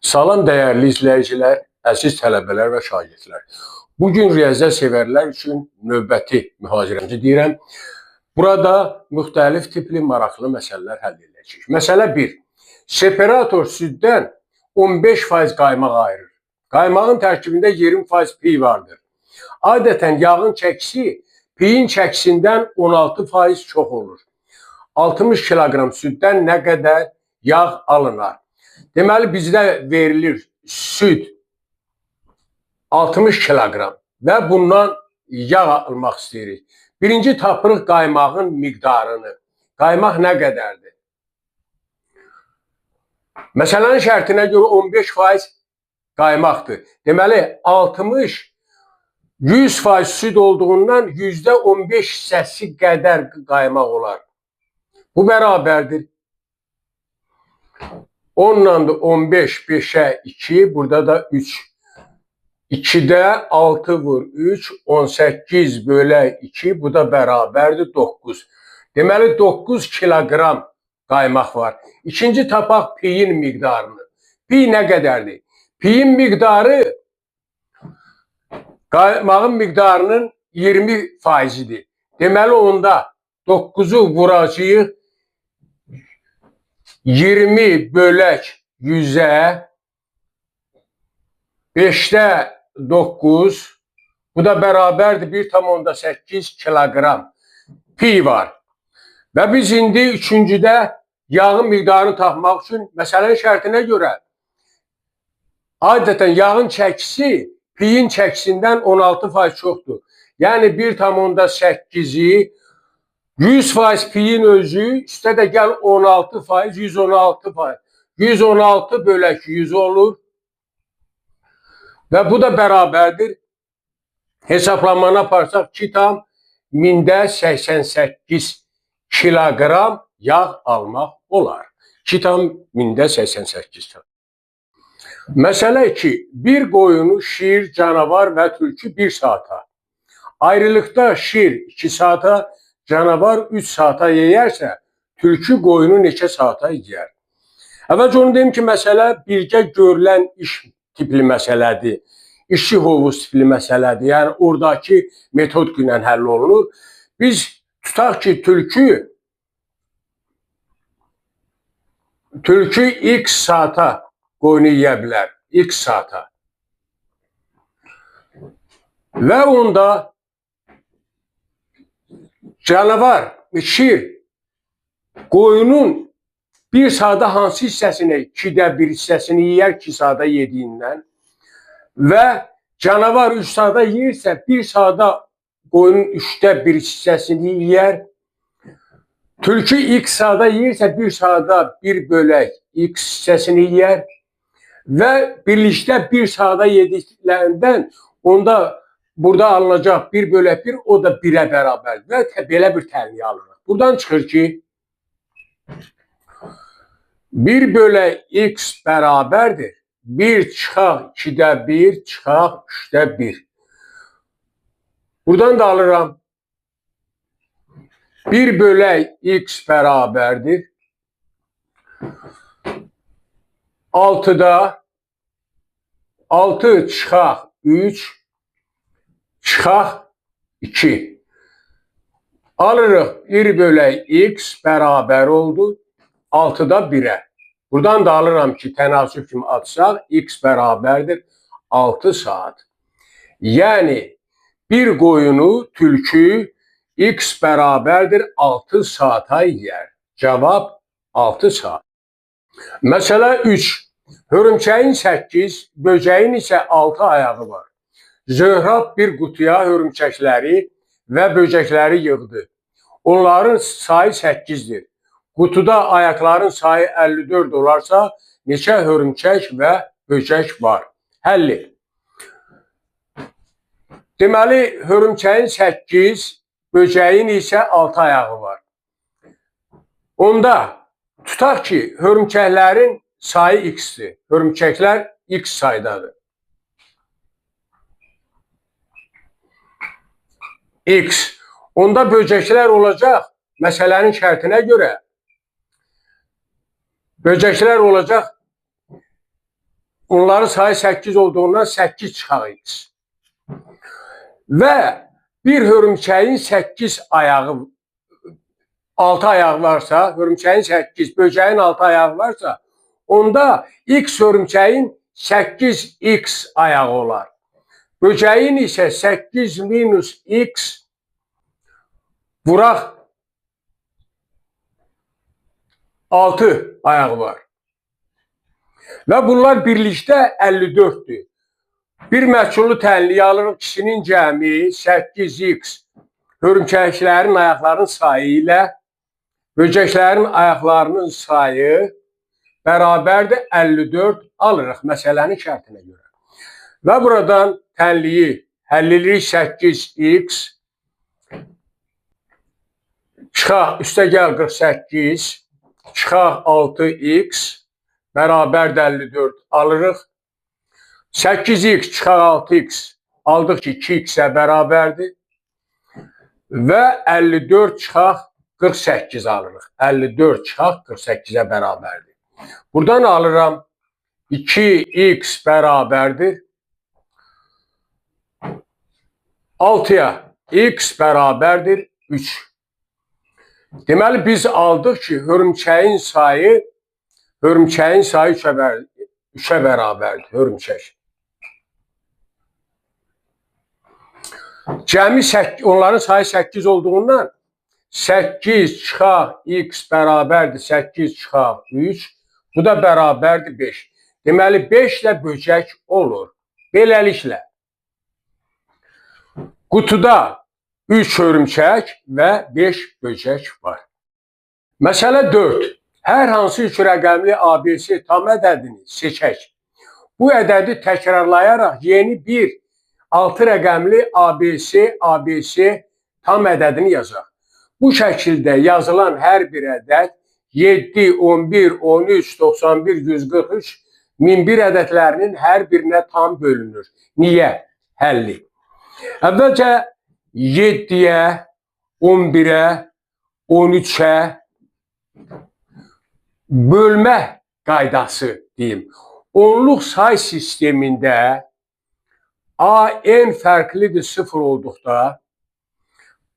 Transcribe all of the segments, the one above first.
Salam dəyərli izləyicilər, əziz tələbələr və şagirdlər. Bugün riyaziyyat sevərlər üçün növbəti mühazirəmizi deyirəm. Burada müxtəlif tipli maraqlı məsələlər həll edəcəyik. Məsələ 1. Separator süddən 15% qaymaq ayırır. Qaymağın tərkibində 20% piy vardır. Adətən yağın çəkisi piyin çəkisindən 16% çox olur. 60 kiloqram süddən nə qədər yağ alınar? Deməli, bizdə verilir süd 60 kiloqram və bundan yağ almaq istəyirik. Birinci tapırıq qaymağın miqdarını. Qaymaq nə qədərdir? Məsələnin şərtinə görə 15% qaymaqdır. Deməli, 60 100% süd olduğundan %15 hissəsi qədər qaymaq olar. Bu bərabərdir. 10'dan da 15, 5'e 2, burada da 3. 2'de 6 vur 3, 18 bölə 2, bu da bərabərdir 9. Deməli 9 kiloqram qaymaq var. İkinci tapaq piyin miqdarını. Piy nə qədərdir? Piyin miqdarı qaymağın miqdarının 20%'dir. Deməli onda 9'u vuracağıq 20 bölək 100'ə 5'də 9, bu da bərabərdir 1,8 kiloqram piy var. Və biz indi üçüncüdə yağın miqdarını tapmaq üçün məsələnin şərtinə görə adətən yağın çəkisi piyin çəkisindən 16% çoxdur. Yəni 1,8'i 100% piyin özü, üstə də gəl 16%, 116%. 116 bölək 100 olur. Və bu da bərabərdir. Hesablamanı aparsaq 2,88 kiloqram yağ almaq olar. 2,88 kiloqram. Məsələ 2. Bir qoyunu şir, canavar və tülkü 1 saata. Ayrılıqda şir 2 saata, canavar 3 saata yeyərsə, tülkü qoyunu neçə saata yeyər? Əvvəlcə onu deyim ki, məsələ birgə görülən iş tipli məsələdir. İşçi hovuz tipli məsələdir. Yəni, oradakı metod ilə həll olunur. Biz tutaq ki, tülkü x saata qoyunu yeyə bilər. X saata. Və onda canavar, şir, qoyunun 1 saata hansı hissəsini, 2'də 1 hissəsini yeyər 2 saata yediyindən və canavar 3 saata yeyirsə 1 saata qoyunun 3'də 1 hissəsini yeyər. Tülkü x saata yeyirsə 1 saata 1 bölək x hissəsini yeyər və birlikdə 1 saata yediklərindən onda burada alınacaq 1 bölək 1, o da 1'ə bərabərdir və belə bir təliyə alınır. Buradan çıxır ki 1 bölək x bərabərdir. 1 çıxaq 2'də 1, çıxaq 3'də 1. Buradan da alıram. 1 bölək x bərabərdir. 6'da 6 çıxaq 3, çıxaq 2. Alırıq 1 bölək x bərabər oldu 6'da 1'ə. Buradan da alıram ki, tənasüb kimi atsaq, x bərabərdir 6 saat. Yəni, bir qoyunu tülkü x bərabərdir 6 saata yeyər. Cavab 6 saat. Məsələ 3. Hörümçəyin 8, böcəyin isə 6 ayağı var. Zöhrab bir qutuya hörümçəkləri və böcəkləri yığdı. Onların sayı 8'dir. Qutuda ayaqların sayı 54 olarsa, neçə hörümçək və böcək var? Həlli. Deməli, hörümçəyin 8, böcəyin isə 6 ayağı var. Onda tutaq ki, hörümçəklərin sayı x-dir. Hörümçəklər x saydadır. X. Onda böcəklər olacaq, məsələnin şərtinə görə, böcəklər olacaq onların sayı 8 olduğundan 8 çıxaq x. Və bir hörümçəyin 8 ayağı, 6 ayağı varsa, hörümçəyin 8, böceğin 6 ayağı varsa, onda x hörümçəyin 8x ayağı olar. Böceğin isə 8 minus x vuraq 6 ayağı var. Və bunlar birlikdə 54'dür. Bir məchullu tənliyi alırıq, kişinin cəmi 8x hörümçəklərin ayaqlarının sayı ilə böcəklərin ayaqlarının sayı bərabərdir 54 alırıq məsələnin şərtinə görə. Və buradan tənliyi həll edirik 8x çıxaq üstə gəl 48 çıxaq 6x bərabərdir 54 alırıq. 8x çıxaq 6x aldıq ki 2x-ə bərabərdir və 54 çıxaq 48 alırıq. 54 çıxaq 48-ə bərabərdir. Buradan alıram 2x bərabərdir 6-ya x bərabərdir 3. Deməli biz aldıq ki hörümçəyin sayı 3'ə bərabərdir hörümçək. Cəmi onların sayı 8 olduğundan 8 çıxaq x bərabərdir 8 çıxaq 3. Bu da bərabərdir 5. Deməli 5 ilə böcək olur. Beləliklə qutuda 3 hörümçək və 5 böcək var. Məsələ 4. Hər hansı 3 rəqəmli ABC tam ədədini seçək. Bu ədədi təkrarlayaraq yeni bir 6 rəqəmli ABC tam ədədini yazaq. Bu şəkildə yazılan hər bir ədəd 7, 11, 13, 91, 143, 1001 ədədlərinin hər birinə tam bölünür. Niyə? Həlli. Əvvəlcə 7-yə, 11-ə, 13-ə bölmə qaydası deyim. Onluq say sistemində AN fərqlidir 0 olduqda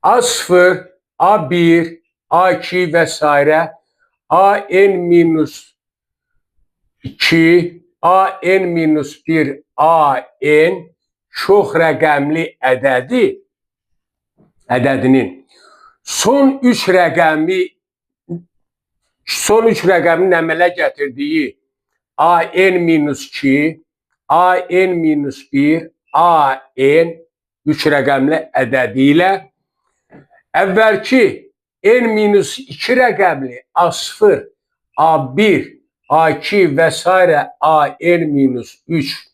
A0, A1, A2 və s. AN minus 2, AN minus 1, AN çox rəqəmli ədədinin son 3 rəqəmin əmələ gətirdiyi AN minus 2, AN minus 1, AN 3 rəqəmli ədədi ilə əvvəlki n-2 rəqəmli A0, A1, A2 və s. AN-3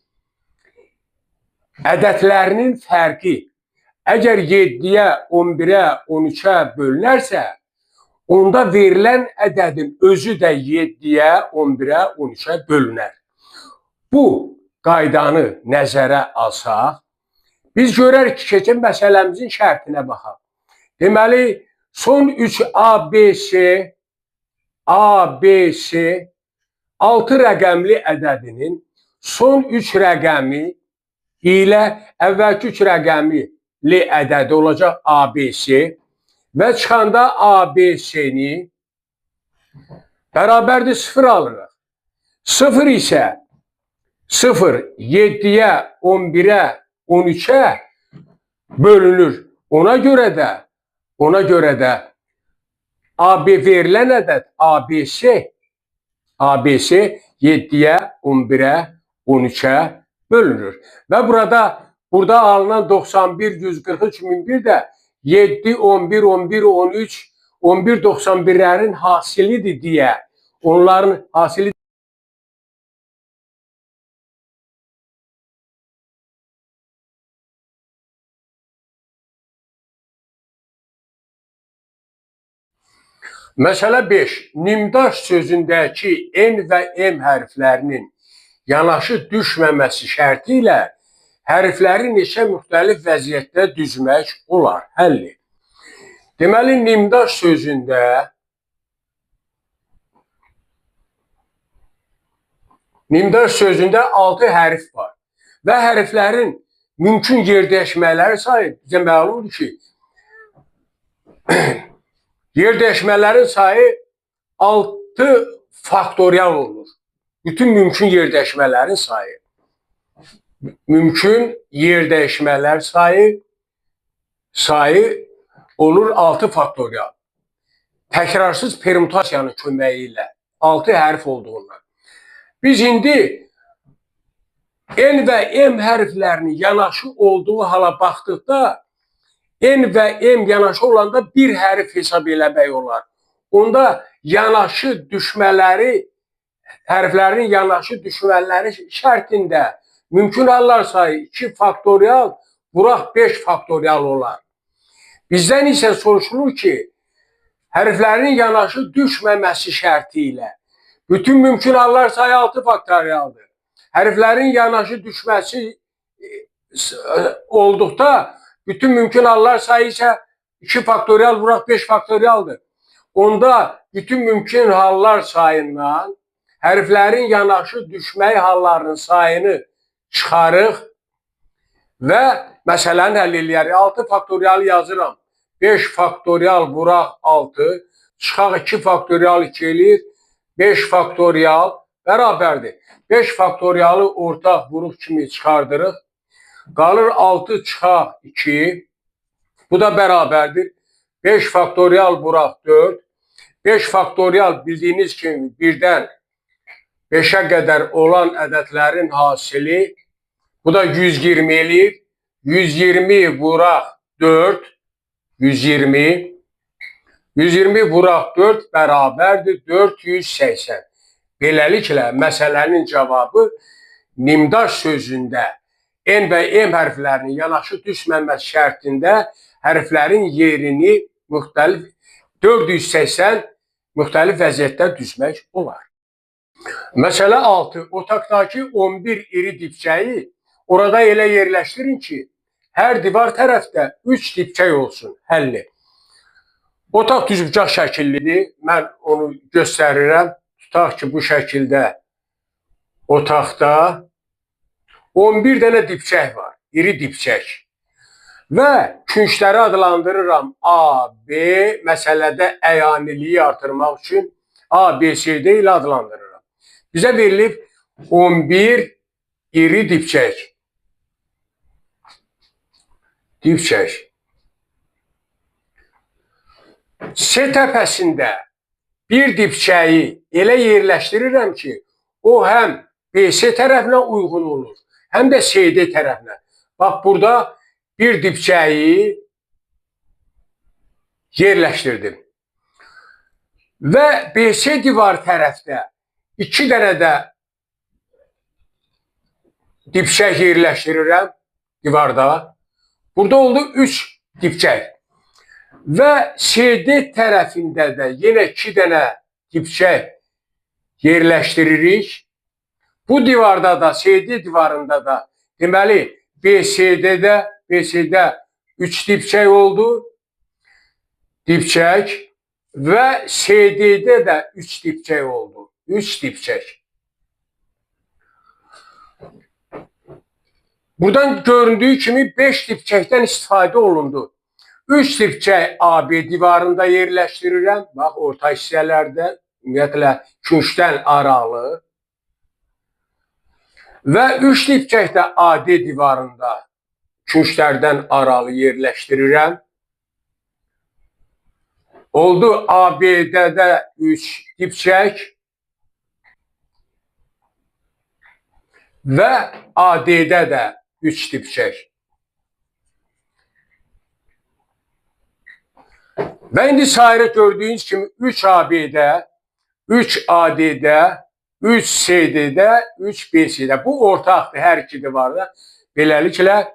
ədədlərinin fərqi əgər 7-yə, 11-ə, 13-ə bölünərsə, onda verilən ədədin özü də 7-yə, 11-ə, 13-ə bölünər. Bu qaydanı nəzərə alsaq, biz görərik ki, keçən məsələmizin şərtinə baxaq. Deməli, son 3 ABC 6 rəqəmli ədədinin son 3 rəqəmi ilə əvvəlki 3 rəqəmli ədədi olacaq ABC və çıxanda ABC-ni bərabərdir 0 alırıq. 0 isə 0 7-yə, 11-ə, 13-ə bölünür. Ona görə də AB verilən ədəd ABC 7-yə, 11-ə, 13-ə bölünür. Və burada alınan 91, 143, 1001 də 7, 11, 11, 13, 11, 91'lərin hasilidir deyə, onların hasili Məsələ 5. Nimdaş sözündəki N və M hərflərinin yanaşı düşməməsi şərti ilə hərfləri neçə müxtəlif vəziyyətdə düzmək olar? Həlli. Deməli, nimdaş sözündə Nimdaş sözündə 6 hərf var və hərflərin mümkün yerdəyişmələri sayı bizə məlumdur ki, yerdəyişmələrin sayı 6 faktorial olur. Bütün mümkün yerdəyişmələrin sayı. Mümkün yerdəyişmələr sayı olur 6 faktorial. Təkrarsız permutasiyanın köməyi ilə 6 hərf olduğundan. Biz indi N və M hərflərinin yanaşı olduğu hala baxdıqda N və M yanaşı olanda bir hərf hesab eləmək olar. Onda yanaşı düşmələri, hərflərin yanaşı düşmələri şərtində mümkün hallar sayı 2 faktorial, vuraq 5 faktorial olar. Bizdən isə soruşulur ki, hərflərin yanaşı düşməməsi şərti ilə bütün mümkün hallar sayı 6 faktorialdır. Hərflərin yanaşı düşməsi olduqda bütün mümkün hallar sayı isə 2 faktorial, vuraq 5 faktorialdır. Onda bütün mümkün hallar sayından hərflərin yanaşı düşməyi hallarının sayını çıxarıq və məsələni həll eləyərik. 6 faktorial yazıram. 5 faktorial vuraq 6, çıxaq 2 faktorial 2 eləyir. 5 faktorial bərabərdir. 5 faktorialı ortaq vuruq kimi çıxardırıq. Qalır 6 çıxaq 2. Bu da bərabərdir. 5 faktorial vuraq 4. 5 faktorial bildiyiniz kimi 1-dən 5-ə qədər olan ədədlərin hasili. Bu da 120 eləyir. 120 vuraq 4. 120. 120 vuraq 4 bərabərdir 480. Beləliklə, məsələnin cavabı nimdaş sözündə N və M hərflərinin yanaşı düşməməsi şərtində hərflərin yerini 480 müxtəlif vəziyyətdə düzmək olar. Məsələ 6. Otaqdakı 11 iri dibçəyi orada elə yerləşdirin ki, hər divar tərəfdə 3 dibçək olsun. Həlli. Otaq düzbucaq şəkillidir. Mən onu göstərirəm. Tutaq ki, bu şəkildə otaqda 11 dənə dibçək var. İri dibçək. Və küncləri adlandırıram A, B, məsələdə əyaniliyi artırmaq üçün A, B, C, D ilə adlandırıram. Bizə verilib 11 iri dibçək. Dibçək. C təpəsində bir dibçəyi elə yerləşdirirəm ki, o həm BC tərəfinə uyğun olur, həm də CD tərəfinə. Bax, burada bir dibçəyi yerləşdirdim. Və BC divar tərəfdə 2 dənə də dibçək yerləşdirirəm divarda. Burada oldu 3 dibçək. Və CD tərəfində də yenə 2 dənə dibçək yerləşdiririk. Bu divarda da, CD divarında da deməli BCD-də 3 dibçək oldu. Dibçək və CD-də də 3 dibçək oldu. 3 dibçək. Buradan göründüyü kimi 5 dibçəkdən istifadə olundu. 3 dibçək AB divarında yerləşdirirəm. Bax, orta hissələrdə, ümumiyyətlə, küncdən aralı. Və 3 dibçək də AD divarında künclərdən aralı yerləşdirirəm. Oldu AB'də də 3 dibçək və AD'də də 3 dibçək. Və indi sayırı gördüyünüz kimi 3 AB-də, 3 AD-də, 3 CD-də, 3 BC-də. Bu ortaqdır hər iki divarda. Beləliklə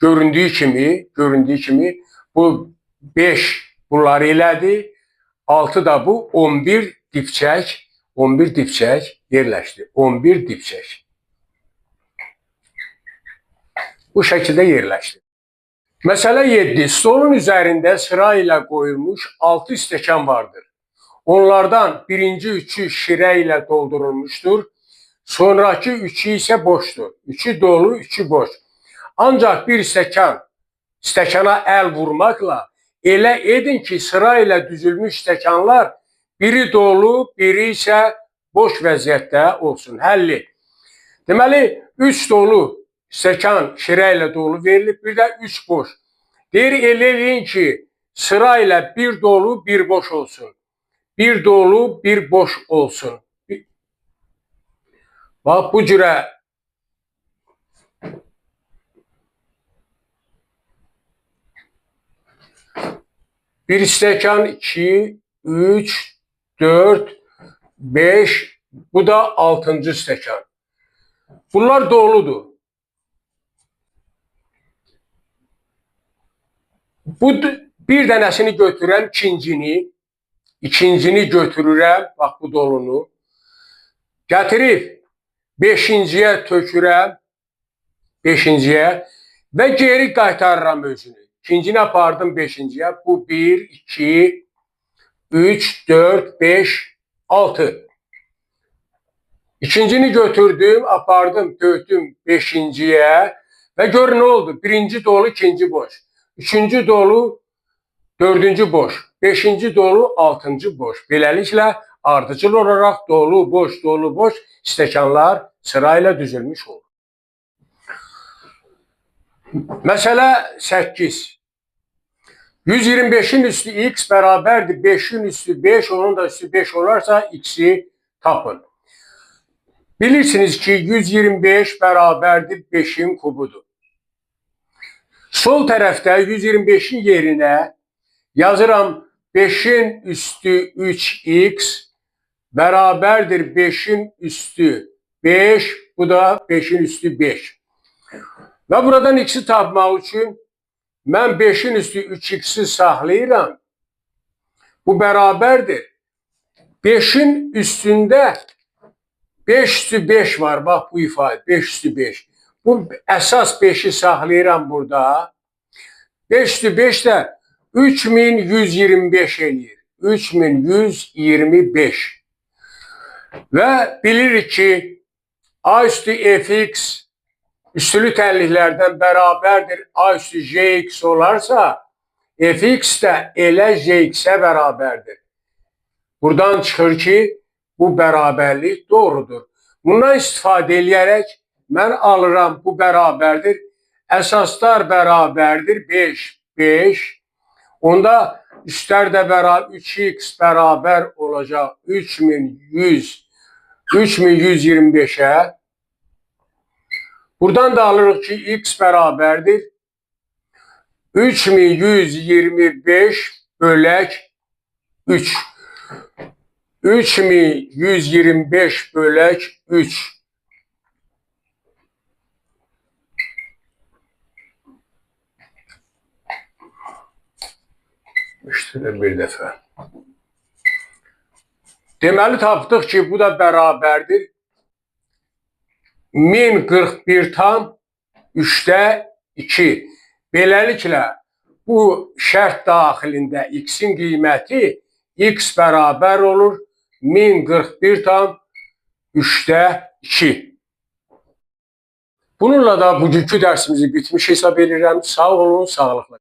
göründüyü kimi bu 5 bunları elədi. 6 da bu 11 dibçək yerləşdi. 11 dibçək. Bu şəkildə yerləşdi. Məsələ 7. Stolun üzərində sıra ilə qoyulmuş 6 stəkan vardır. Onlardan birinci üçü şirə ilə doldurulmuşdur. sonraki üçü isə boşdur. Üçü dolu, üçü boş. Ancaq bir stəkana əl vurmaqla elə edin ki, sıra ilə düzülmüş stəkanlar biri dolu, biri isə boş vəziyyətdə olsun. Həlli. Deməli, 3 dolu stəkan şirə ilə dolu verilib, bir də 3 boş. Deyir, elə edin ki, sıra ilə bir dolu, bir boş olsun. Bir dolu, bir boş olsun. Bax, bu cürə bir stəkan 2, 3, 4, 5, bu da 6-cı stəkan. Bunlar doludur. Bu bir dənəsini götürürəm, ikincini götürürəm, bax bu dolunu. Gətirib 5-ciyə tökürəm, 5-ciyə və geri qaytarıram özünü. İkincini apardım 5-ciyə. Bu 1, 2, 3, 4, 5, 6. İkincini götürdüm, apardım, tökdüm 5-ciyə və gör nə oldu? Birinci dolu, ikinci boş. Üçüncü dolu, dördüncü boş. Beşinci dolu, altıncı boş. Beləliklə, ardıcıl olaraq dolu, boş stəkanlar sırayla düzülmüş olur. Məsələ 8. 125'in üstü x bərabərdir 5'in üstü 5, onun da üstü 5 olarsa x'i tapın. Bilirsiniz ki 125 bərabərdir 5'in kubudur. Sol tərəfdə 125'in yerinə yazıram 5'in üstü 3x bərabərdir 5'in üstü 5, bu da 5'in üstü 5. Və buradan x'i tapmaq üçün mən 5'in üstü 3x'i saxlayıram. Bu bərabərdir. 5'in üstündə 5 üstü 5 var. Bax bu ifadə 5 üstü 5. Bu əsas 5'i saxlayıram burada. 5 üstü 5 də 3125 eləyir. 3125. Və bilirik ki a üstü fx üstülü tənliklərdən bərabərdir a üstü jx olarsa fx də elə jx-ə bərabərdir. Buradan çıxır ki bu bərabərlik doğrudur. Bundan istifadə eləyərək mən alıram bu bərabərdir. Əsaslar bərabərdir 5, 5. Onda üstlər də bərabər 3x bərabər olacaq 3125'ə. Buradan da alırıq ki x bərabərdir 3125 bölək 3. 3125 bölək 3. İşte bir dəfə. Deməli tapdıq ki bu da bərabərdir 1041 tam 3'də 2. Beləliklə bu şərt daxilində x'in qiyməti x bərabər olur 1041 tam 3'də 2. Bununla da bugünkü dərsimizi bitmiş hesab edirəm. Sağ olun, sağlıqla.